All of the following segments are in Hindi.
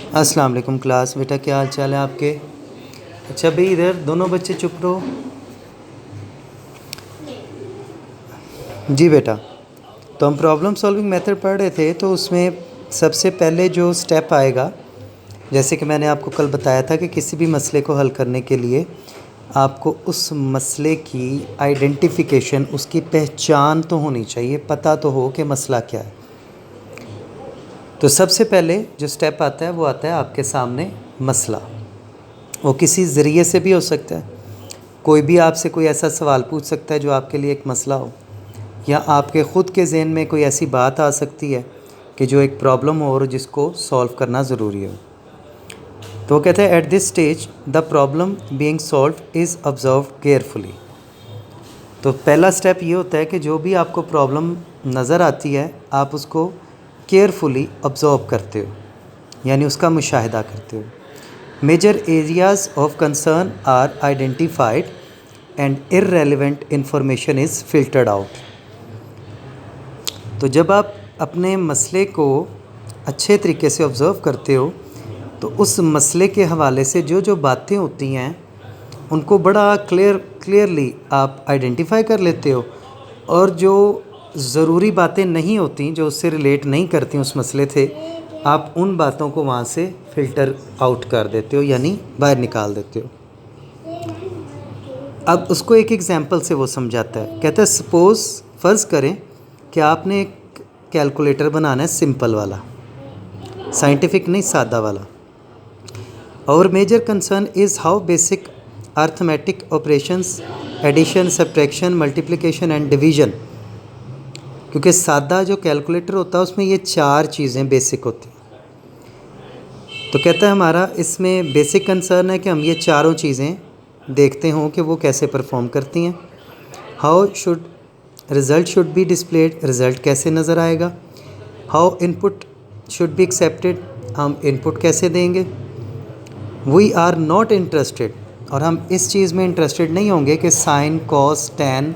अस्सलाम वालेकुम क्लास। बेटा क्या हाल चाल है आपके? अच्छा भाई, इधर दोनों बच्चे चुप रहो। जी बेटा, तो हम प्रॉब्लम सॉल्विंग मेथड पढ़ रहे थे, तो उसमें सबसे पहले जो स्टेप आएगा, जैसे कि मैंने आपको कल बताया था कि किसी भी मसले को हल करने के लिए आपको उस मसले की आइडेंटिफिकेशन, उसकी पहचान तो होनी चाहिए, पता तो हो कि मसला क्या है। तो सबसे पहले जो स्टेप आता है वो आता है आपके सामने मसला। वो किसी ज़रिए से भी हो सकता है, कोई भी आपसे कोई ऐसा सवाल पूछ सकता है जो आपके लिए एक मसला हो, या आपके ख़ुद के ज़हन में कोई ऐसी बात आ सकती है कि जो एक प्रॉब्लम हो और जिसको सॉल्व करना ज़रूरी हो। तो वो कहते हैं at this stage the problem being solved is observe carefully. तो पहला स्टेप ये होता है कि जो भी आपको प्रॉब्लम नज़र आती है आप उसको केयरफुली ऑब्जर्व करते हो, यानी उसका मुशाहिदा करते हो। Major areas of concern are identified and irrelevant information is filtered out. तो जब आप अपने मसले को अच्छे तरीके से ऑब्ज़र्व करते हो तो उस मसले के हवाले से जो जो बातें होती हैं उनको बड़ा क्लियरली आप आइडेंटिफाई कर लेते हो, और जो ज़रूरी बातें नहीं होती, जो उससे रिलेट नहीं करती उस मसले से, आप उन बातों को वहाँ से फ़िल्टर आउट कर देते हो, यानी बाहर निकाल देते हो। अब उसको एक एग्ज़ाम्पल से वो समझाता है। कहता है सपोज़ फ़र्ज़ करें कि आपने एक कैलकुलेटर बनाना है, सिंपल वाला, साइंटिफिक नहीं, सादा वाला। और major concern is how basic arithmetic operations, addition, subtraction, multiplication and division, क्योंकि सादा जो कैलकुलेटर होता है उसमें ये 4 चीज़ें बेसिक होती हैं। तो कहता है हमारा इसमें बेसिक कंसर्न है कि हम ये चारों चीज़ें देखते हों कि वो कैसे परफॉर्म करती हैं। How should result should be displayed, result कैसे नज़र आएगा। How input should be accepted, हम इनपुट कैसे देंगे। वी आर नॉट इंटरेस्टेड, और हम इस चीज़ में इंटरेस्टेड नहीं होंगे कि साइन, कॉस, टैन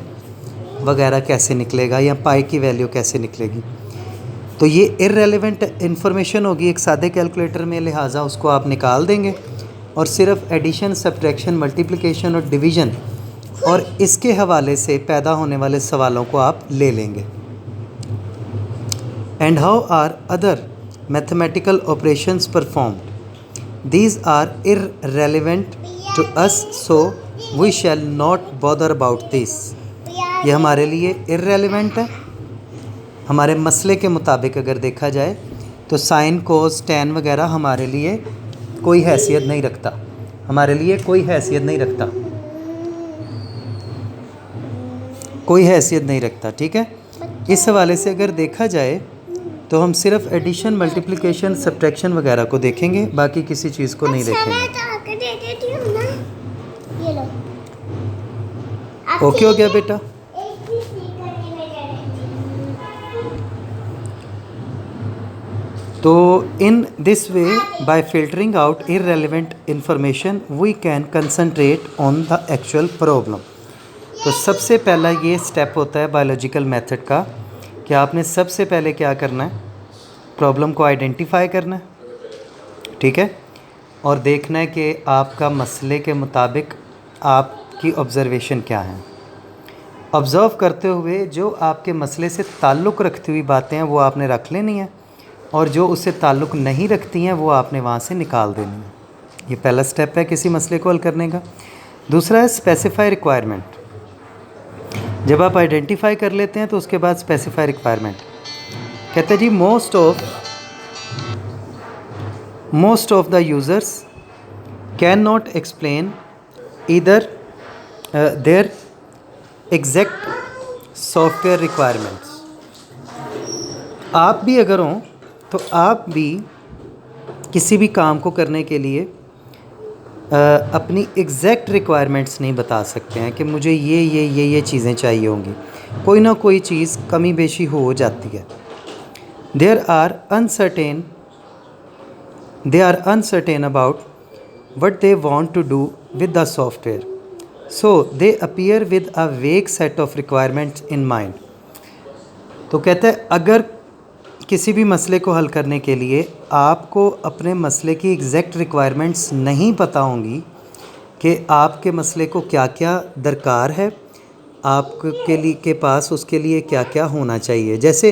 वगैरह कैसे निकलेगा या पाई की वैल्यू कैसे निकलेगी। तो ये इररेलेवेंट इन्फॉर्मेशन होगी एक सादे कैलकुलेटर में, लिहाजा उसको आप निकाल देंगे और सिर्फ एडिशन, सब्ट्रैक्शन, मल्टीप्लिकेशन और डिवीज़न और इसके हवाले से पैदा होने वाले सवालों को आप ले लेंगे। And how are other mathematical operations performed, these are irrelevant to us, so we shall not bother about this। ये हमारे लिए irrelevant है। हमारे मसले के मुताबिक अगर देखा जाए तो साइन, कोस, टैन वगैरह हमारे लिए कोई हैसियत नहीं रखता, हमारे लिए कोई हैसियत नहीं रखता, कोई हैसियत नहीं रखता। ठीक है, इस हवाले से अगर देखा जाए तो हम सिर्फ एडिशन, मल्टीप्लिकेशन, सब्ट्रैक्शन वगैरह को देखेंगे, बाकी किसी चीज़ को नहीं देखेंगे। ओके हो गया बेटा? तो in this way by filtering out irrelevant information we can concentrate on the actual problem. तो सबसे पहला ये स्टेप होता है बायोलॉजिकल मेथड का कि आपने सबसे पहले क्या करना है, प्रॉब्लम को आइडेंटिफाई करना है, ठीक है, और देखना है कि आपका मसले के मुताबिक आपकी ऑब्ज़र्वेशन क्या है। ऑब्ज़र्व करते हुए जो आपके मसले से ताल्लुक़ रखती हुई बातें हैं वो आपने रख लेनी है, और जो उससे ताल्लुक़ नहीं रखती हैं वो आपने वहाँ से निकाल देनी है। ये पहला स्टेप है किसी मसले को हल करने का। दूसरा है स्पेसिफाई रिक्वायरमेंट। जब आप आइडेंटिफाई कर लेते हैं तो उसके बाद स्पेसिफाई रिक्वायरमेंट। कहते हैं जी most of the users can not explain either their exact software requirements. आप भी अगर हों तो आप भी किसी भी काम को करने के लिए अपनी एग्जैक्ट रिक्वायरमेंट्स नहीं बता सकते हैं कि मुझे ये चीज़ें चाहिए होंगी, कोई ना कोई चीज़ कमी बेशी हो जाती है। They are uncertain about what they want to do with the software, so they appear with a vague set of requirements in mind. तो कहते हैं अगर किसी भी मसले को हल करने के लिए आपको अपने मसले की एग्जैक्ट रिक्वायरमेंट्स नहीं पता होंगी कि आपके मसले को क्या क्या दरकार है, आपके लिए के पास उसके लिए क्या क्या होना चाहिए। जैसे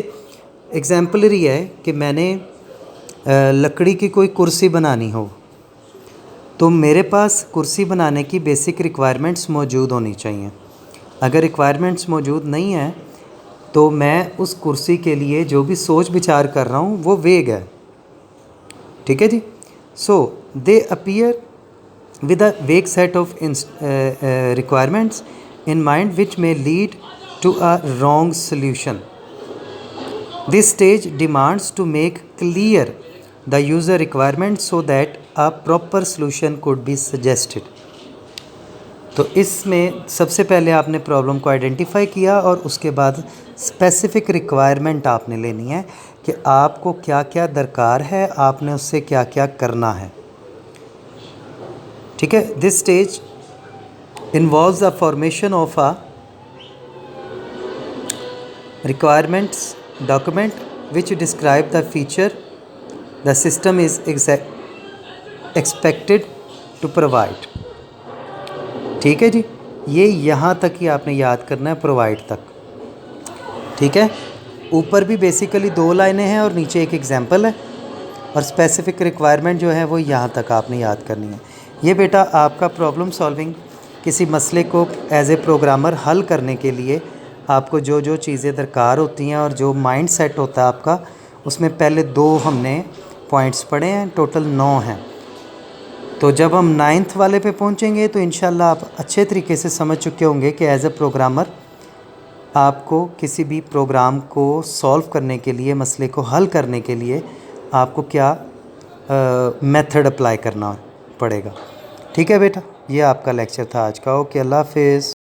एग्जाम्पलरी है कि मैंने लकड़ी की कोई कुर्सी बनानी हो, तो मेरे पास कुर्सी बनाने की बेसिक रिक्वायरमेंट्स मौजूद होनी चाहिए। अगर रिक्वायरमेंट्स मौजूद नहीं है तो मैं उस कुर्सी के लिए जो भी सोच विचार कर रहा हूँ वो वेग है। ठीक है जी। So they appear with a vague set of requirements in mind which may lead to a wrong solution. This stage demands to make clear the user requirements so that a proper solution could be suggested. तो इसमें सबसे पहले आपने प्रॉब्लम को आइडेंटिफाई किया और उसके बाद स्पेसिफिक रिक्वायरमेंट आपने लेनी है कि आपको क्या क्या दरकार है, आपने उससे क्या क्या करना है। ठीक है। This stage involves the formation of a requirements document which describe the feature the system is expected to provide. ठीक है जी। ये यहाँ तक ही आपने याद करना है, प्रोवाइड तक। ठीक है। ऊपर भी बेसिकली 2 लाइनें हैं और नीचे एक एग्जांपल है, और स्पेसिफिक रिक्वायरमेंट जो है वो यहाँ तक आपने याद करनी है। ये बेटा आपका प्रॉब्लम सॉल्विंग, किसी मसले को एज ए प्रोग्रामर हल करने के लिए आपको जो जो चीज़ें दरकार होती हैं और जो माइंड सेट होता है आपका, उसमें पहले 2 हमने पॉइंट्स पढ़े हैं, टोटल 9 हैं। तो जब हम 9th वाले पे पहुंचेंगे तो इंशाल्लाह आप अच्छे तरीके से समझ चुके होंगे कि एज ए प्रोग्रामर आपको किसी भी प्रोग्राम को सॉल्व करने के लिए, मसले को हल करने के लिए आपको क्या मेथड अप्लाई करना पड़ेगा। ठीक है बेटा, ये आपका लेक्चर था आज का। ओके, अल्लाह हाफिज़।